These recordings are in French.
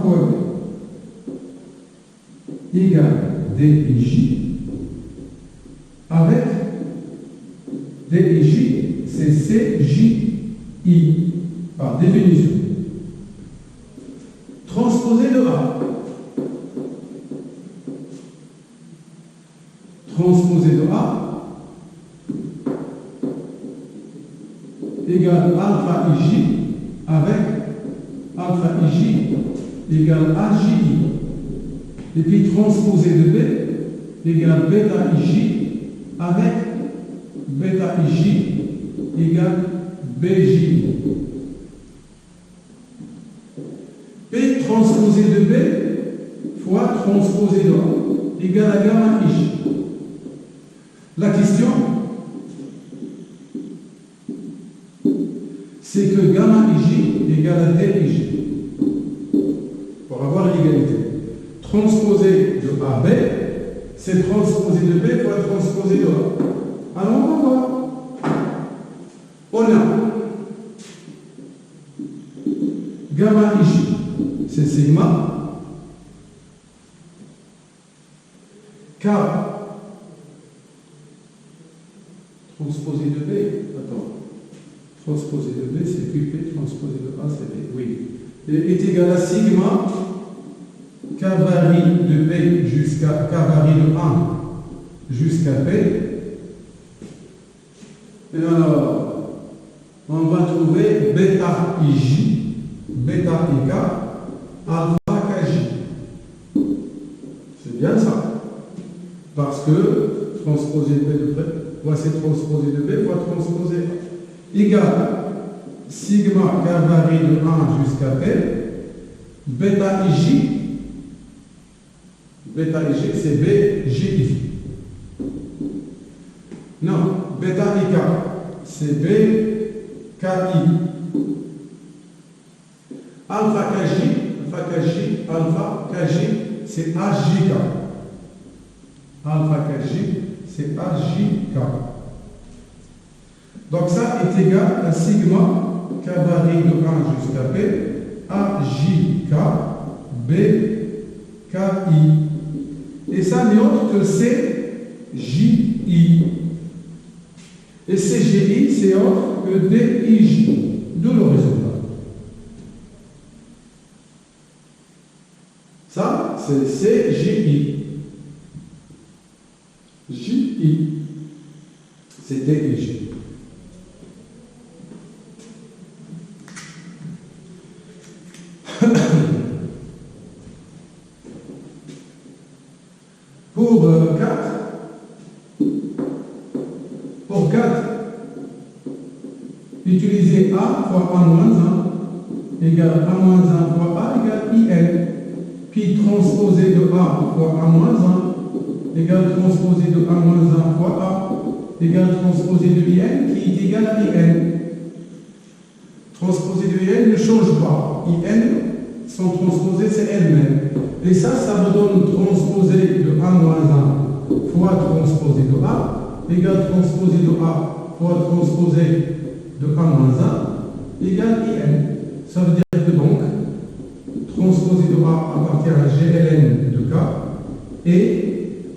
fois B égale DIJ avec DIJ, c'est CJI par définition. Transposé de A. Transposé de A égale alpha IJ avec alpha IJ égale AJI. Et puis transposé de B égale bêta IJ avec bêta IJ égale BJ. P transposé de B fois transposé de A égale à gamma IJ. La question, c'est que gamma IJ égale à DIJ. Pour avoir l'égalité. Transposé de AB, c'est transposé de B fois transposé de A. Alors on va voir. On a gamma IJ, c'est sigma. K transposé de B, attends, transposé de B c'est QP, transposé de A c'est B, oui, est égal à sigma, K varie de B jusqu'à, K varie de 1 jusqu'à P, et alors, on va trouver bêta IJ, bêta IK, alpha KJ. C'est bien ça, parce que transposé de B de près, voici transposé de B fois transposé A. Égal sigma K varie de 1 jusqu'à P, bêta IJ, c'est BJI. Non, bêta IK, c'est BKI. Alpha KJ, c'est AJK. Alpha KJ, c'est AJK. Donc ça est égal à sigma K varie de 1 jusqu'à P, AJK, BKI. Et ça n'est autre que CJI. Et CJI, c'est autre que DIJ. D'où le résultat. Ça, c'est CJI. JI, c'est DIJ. Pour 4, utilisez A fois A-1 égale A-1 fois A égale IN. Puis transposé de A fois A-1 égale transposé de A-1 fois A égale transposé de IN qui est égal à IN. Transposé de IN ne change pas. IN, sans transposé, c'est elle-même. Et ça me donne transposé de A-1 fois transposé de A égale transposé de A fois transposé de A-1 égale IN. Ça veut dire que donc, transposé de A appartient à GLN de K et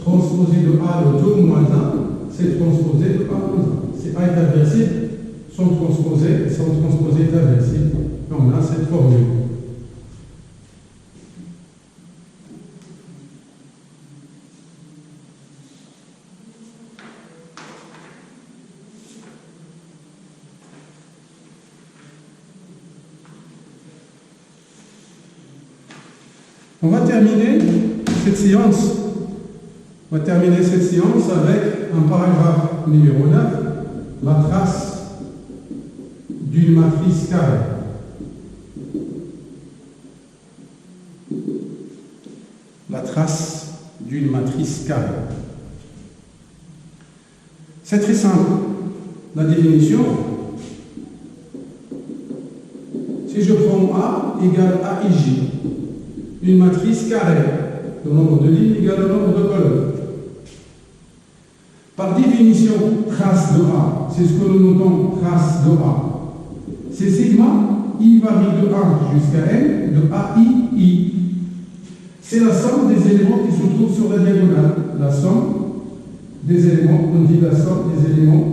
transposé de A de 2 moins 1, c'est transposé de A-1. C'est A est inversible, sans transposé est inversible. Et on a cette formule. On va terminer cette séance. Avec un paragraphe numéro 9, la trace d'une matrice carrée. La trace d'une matrice carrée. C'est très simple. La définition, si je prends A égale AIJ, une matrice carrée, le nombre de lignes égale au nombre de colonnes. Par définition, trace de A, c'est ce que nous notons trace de A. C'est sigma I varie de 1 jusqu'à N, de A, I. C'est la somme des éléments qui se trouvent sur la diagonale. La somme des éléments, on dit la somme des éléments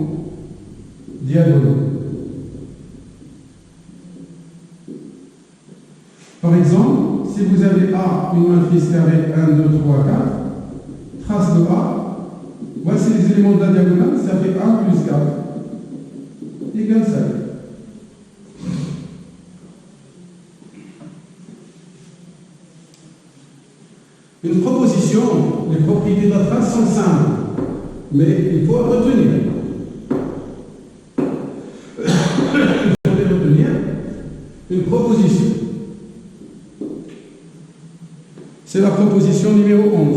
diagonaux. Par exemple, si vous avez A, une matrice carrée 1, 2, 3, 4, trace de A, voici les éléments de la diagonale, ça fait 1 plus 4 égale 5. Une proposition, les propriétés de la trace sont simples, mais il faut retenir. Vous devez retenir une proposition. C'est la proposition numéro 11.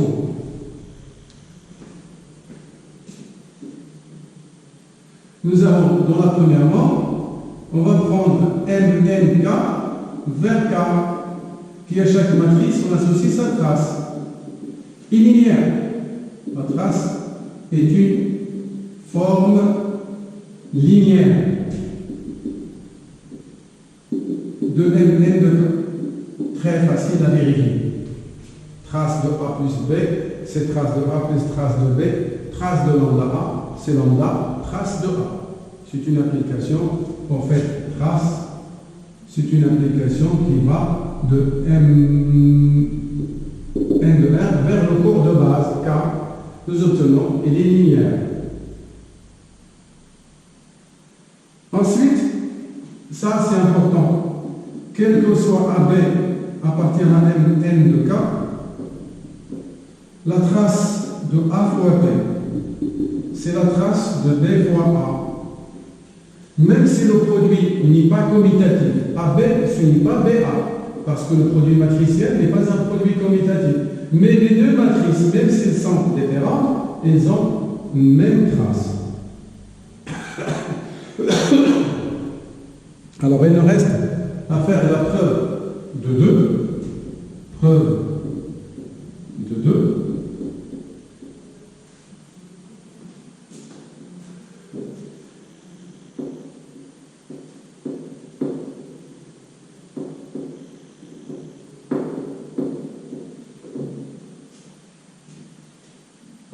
Nous avons, dans la premièrement, on va prendre MNK vers K, qui à chaque matrice, on associe sa trace. Linéaire. La trace est une forme linéaire de MN de K. Très facile à vérifier. Trace de A plus B, c'est trace de A plus trace de B, trace de lambda A, c'est lambda, trace de A. C'est une application, en fait, trace, c'est une application qui va de N de R vers le cours de base, car nous obtenons, il est linéaire. Ensuite, ça c'est important, quel que soit AB appartient à N de K, la trace de A fois B, c'est la trace de B fois A. Même si le produit n'est pas commutatif, AB, ce n'est pas BA, parce que le produit matriciel n'est pas un produit commutatif. Mais les deux matrices, même si elles sont différentes, elles ont même trace. Alors, il nous reste à faire la preuve de 2. Preuve de 2.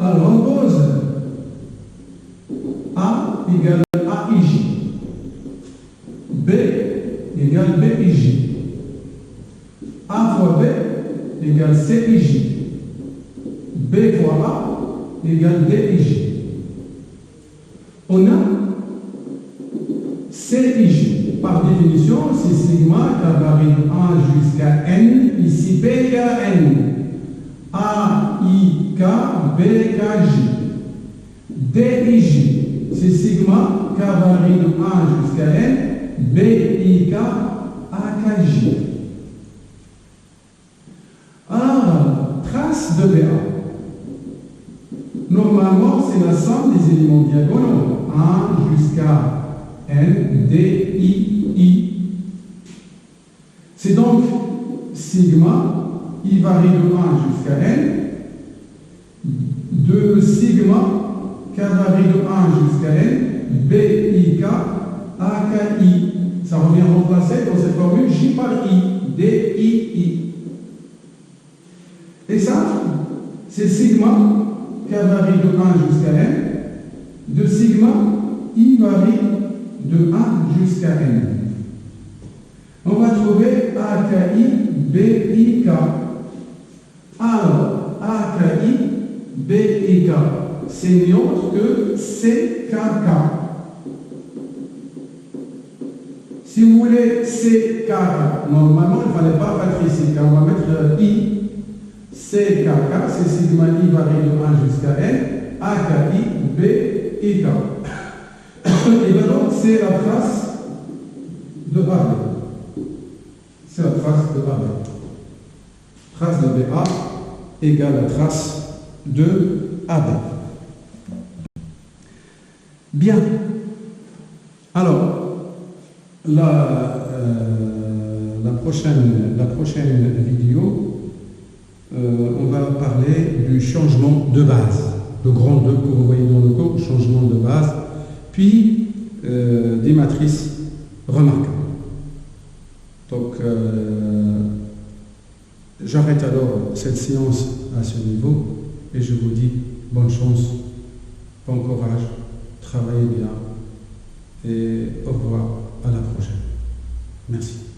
Alors, on pose A égale AIJ, B égale BIJ, A fois B égale CIJ, B fois A égale DIJ. On a CIJ. Par définition, c'est sigma qui varie de 1 jusqu'à N, ici B égale N. AIK, BKJ. DIJ, c'est sigma K varie de 1 jusqu'à N, BIK, AKJ. Alors, trace de BA. Normalement, c'est la somme des éléments diagonaux. 1 jusqu'à N, DI. C'est donc sigma I varie de 1 jusqu'à N, de sigma K varie de 1 jusqu'à N, BIK, AKI. Ça revient remplacer dans cette formule J par I, DII. Et ça, c'est sigma K varie de 1 jusqu'à N, de sigma I varie de 1 jusqu'à N. On va trouver AKI, BIK. Alors, AKI, BIK, c'est ni autre que CKK. Si vous voulez CKK, normalement, il ne fallait pas mettre ici, car on va mettre I. CKK, c'est sigma I varie de 1 jusqu'à N, AKI, BIK. Et bien donc, c'est la trace de AB. C'est la trace de AB. Trace de BA égale la trace de AB. Bien. Alors, la prochaine vidéo, on va parler du changement de base. Le grand 2 que vous voyez dans le cours, changement de base, puis des matrices remarquables. Donc, j'arrête alors cette séance à ce niveau et je vous dis bonne chance, bon courage, travaillez bien et au revoir, à la prochaine. Merci.